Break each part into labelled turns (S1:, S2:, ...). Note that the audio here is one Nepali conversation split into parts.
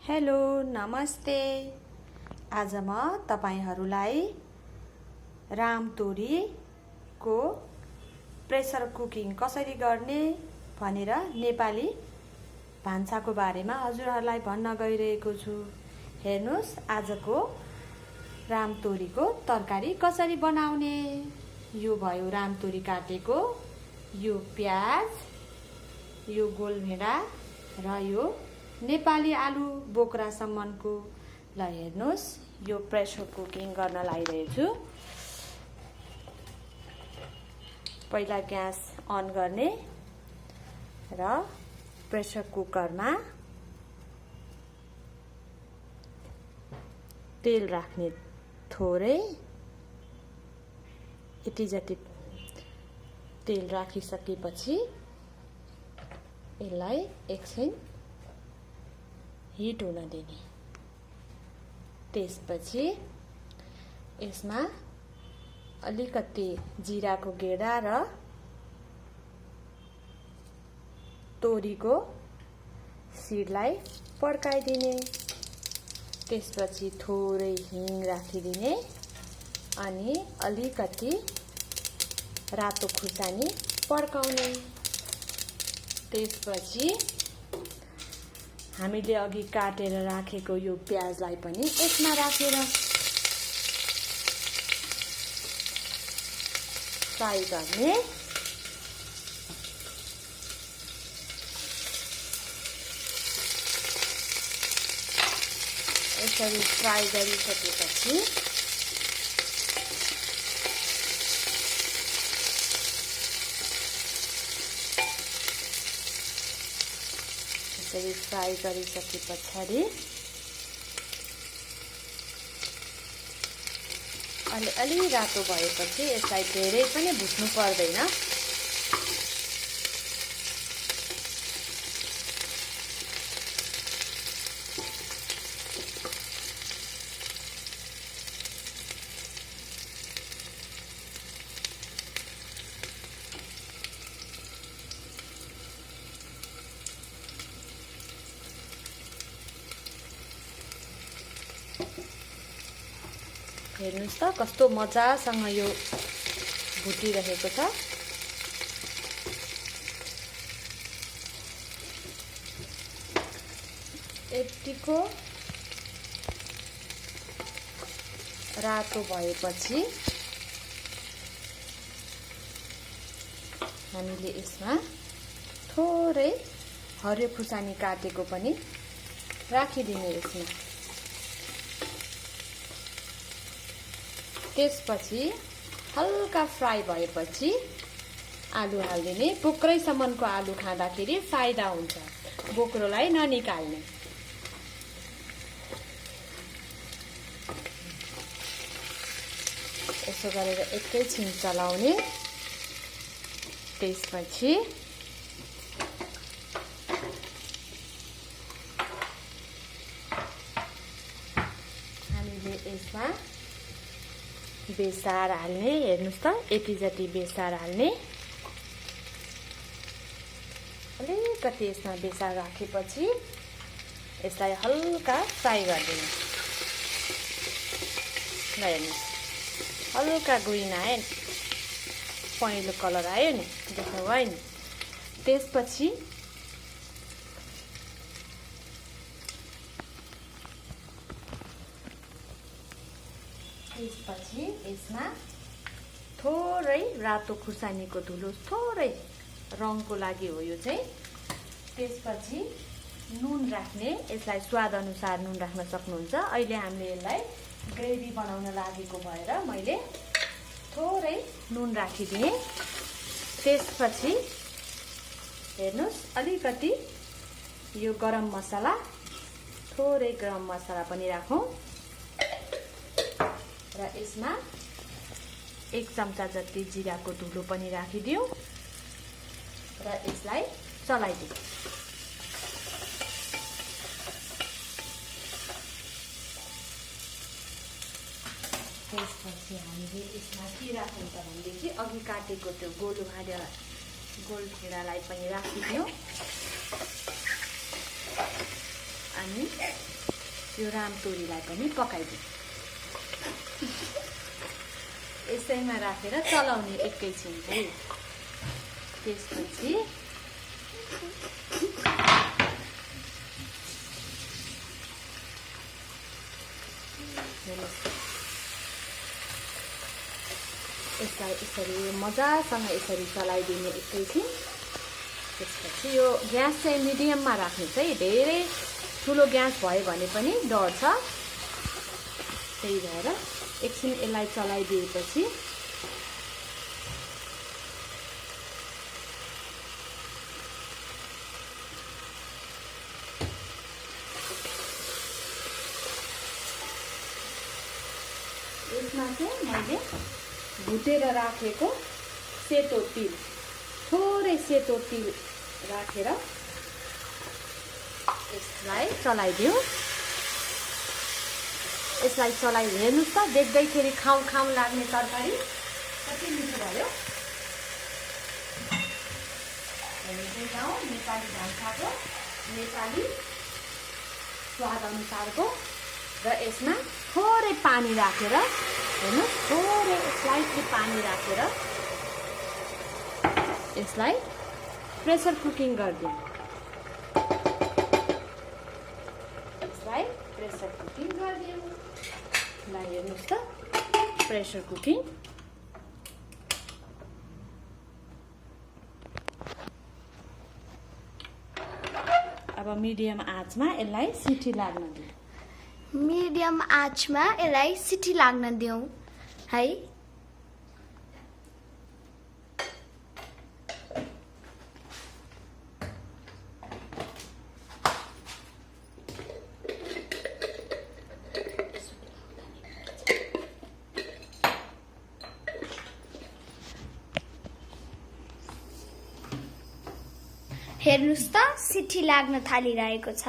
S1: हेलो नमस्ते। आज म तपाईहरुलाई रामतोरीको प्रेसर कुकिङ कसरी गर्ने भनेर नेपाली भान्साको बारेमा हजुरहरुलाई भन्न गइरहेको छु। हेर्नुस् आजको रामतोरीको तरकारी कसरी बनाउने। यो भयो रामतोरी काटेको, यो प्याज, यो गोलभेडा र यो नेपाली आलु बोक्रा सम्मको। ल हेर्नुस् यो प्रेसर कुकिङ गर्न लागिरहेछु। पहिला ग्यास अन गर्ने र प्रेसर कुकरमा तेल राख्ने थोरै, यति जति तेल राखिसकेपछि यसलाई एकछिन हिट हुन दिने। त्यसपछि यसमा अलिकति जिराको गेडा र तोरीको सिडलाई पड्काइदिने। त्यसपछि थोरै हिङ राखिदिने अनि अलिकति रातो खुर्सानी पड्काउने। त्यसपछि हामीले अघि काटेर राखेको यो प्याजलाई पनि यसमा राखेर फ्राई गर्ने। यसरी फ्राई गरिसकेपछि फ्राई गरिसके पछाडि अलि रातो भएपछि यसलाई धेरै पनि भुट्नु पर्दैन। हेर्नुस् त कस्तो मजासँग यो भुटिरहेको छ। यतिको रातो भएपछि हामीले यसमा थोरै हरियो खुर्सानी काटेको पनि राखिदिने यसमा। त्यसपछि हल्का फ्राई भएपछि आलु हाल्दिने। बोक्रैसम्मको आलु खाँदाखेरि फाइदा हुन्छ, बोक्रोलाई ननिकाल्ने। यसो गरेर एकैछिन चलाउने। त्यसपछि हामीले यसमा बेसार हाल्ने। हेर्नुस् त यति जति बेसार हाल्ने। अलिकति यसमा बेसार राखेपछि यसलाई हल्का फ्राई गरिदिनु। ल हेर्नुस् हल्का ग्रिन आयो नि, पहेँलो कलर आयो नि, देख्नुभयो नि। त्यसपछि यसमा थोरै रातो खुर्सानीको धुलो, थोरै रङको लागि हो यो चाहिँ। त्यसपछि नुन राख्ने। यसलाई स्वाद अनुसार नुन राख्न सक्नुहुन्छ। अहिले हामीले यसलाई ग्रेभी बनाउन लागेको भएर मैले थोरै नुन राखिदिएँ। त्यसपछि हेर्नुस् अलिकति यो गरम मसला, थोरै गरम मसला पनि राखौँ र यसमा 1 चम्चा जति जिराको धुलो पनि राखिदिउँ र यसलाई चलाइदिउँ। त्यसपछि हामीले यसमा के राख्नु त भनेदेखि अघि काटेको त्यो गोलभेडालाई पनि राखिदिउँ। हामी यो रामतोरीलाई पनि पकाइदिउँ। यसैमा राखेर चलाउने एकैछिन चाहिँ। त्यसपछि यसलाई यसरी मजासँग यसरी चलाइदिने एकैछिन। त्यसपछि यो ग्यास चाहिँ मिडियममा राख्नु चाहिँ, धेरै ठुलो ग्यास भयो भने पनि डर छ। त्यही भएर एकछिन यसलाई चलाइदिएपछि यसमा चाहिँ मैले भुटेर राखेको सेतो तिल, थोरै सेतो तिल राखेर यसलाई चलाइदिउँ। यसलाई चलाइ हेर्नुहोस् त, देख्दैखेरि खाउँ खाउँ लाग्ने तरकारी कति मिठो भयो। हेर्दै जाउँ नेपाली भान्साको नेपाली स्वाद अनुसारको। र यसमा थोरै पानी राखेर, हेर्नुहोस्, थोरै स्लाइटली पानी राखेर यसलाई प्रेसर कुकिङ गरिदिउँ। यसलाई प्रेसर कुकिङ गरिदिउँ। ल हेर्नुहोस् त, प्रेसर कुकिङ। अब मिडियम आँचमा यसलाई सिटी लाग्न दिउँ।
S2: मिडियम आँचमा यसलाई सिटी लाग्न दिउँ है। हेर्नुहोस् त, सिटी लाग्न थालिरहेको छ।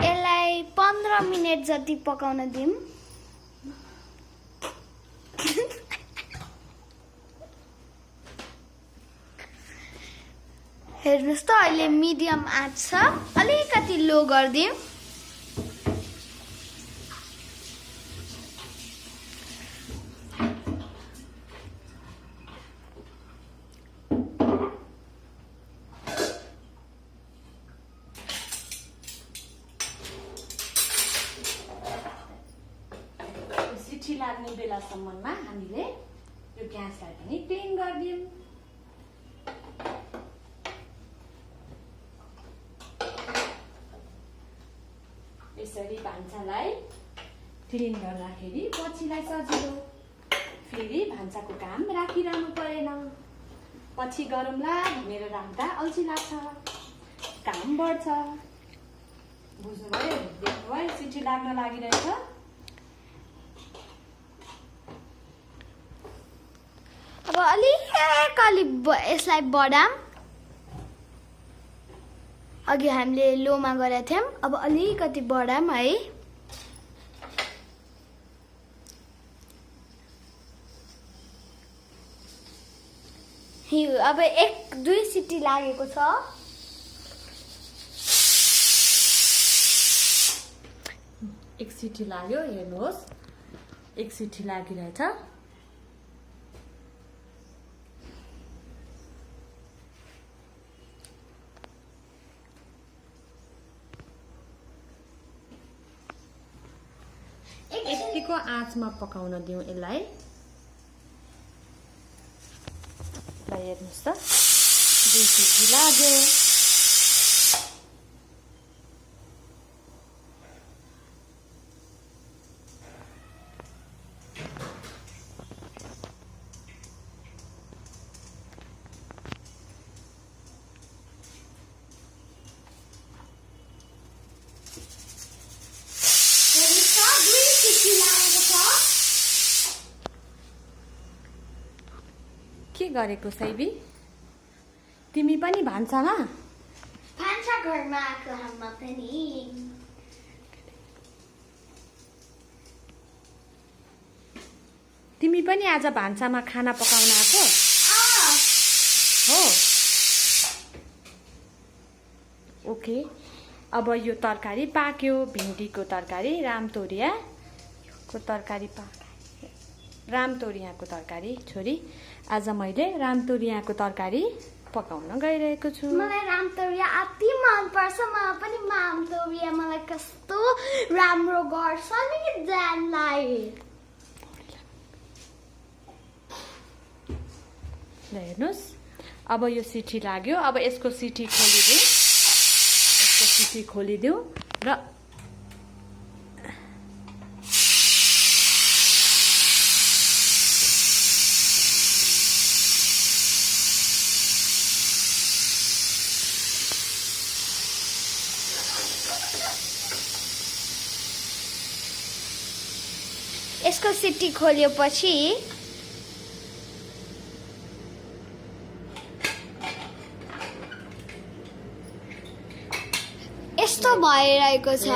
S2: यसलाई 15 मिनेट जति पकाउन दिउँ। हेर्नुहोस् त, अहिले मिडियम आँच छ, अलिकति लो गरिदिउँ।
S1: सिटी लाग्ने बेलासम्ममा हामीले यो ग्यासलाई पनि क्लिन गरिदिउँ। यसरी भान्सालाई क्लिन गर्दाखेरि पछिलाई सजिलो, फेरि भान्साको काम राखिरहनु परेन। पछि गरौँला भनेर राख्दा अल्छी लाग्छ, काम बढ्छ। बुझ्नुभयो? देख्नुभयो, सिटी लाग्न लागिरहेछ।
S2: अब अलिकति यसलाई बढाम। अघि हामीले लोमा गरेका थियौँ, अब अलिकति बढाम है। अब 1-2 सिटी लागेको छ।
S1: एक सिटी लाग्यो, हेर्नुहोस्, एक सिटी लागिरहेछ। यतिको आँचमा पकाउन दिउँ यसलाई। ल हेर्नुहोस् त, 2 सिटी लाग्यो। के गरेको सैबी? तिमी पनि भान्सामा?
S2: भान्सा घरमा आएको हाम्रा पनि
S1: तिमी पनि आज भान्सामा खाना पकाउन आएको हो ओके अब यो तरकारी पाक्यो भिन्डीको तरकारी रामतोरियाको तरकारी रामतोरियाको तरकारी छोरी आज मैले रामतोरियाको तरकारी पकाउन गइरहेको छु
S2: मलाई रामतोरिया अति मन पर्छ मलाई पनि रामतोरिया मलाई कस्तो राम्रो गर्छ नि जानलाई
S1: हेर्नुस् अब यो सिटी लाग्यो अब यसको सिटी खोलिदिउँ र
S2: यसको सिटी खोल्योपछि यस्तो भइरहेको छ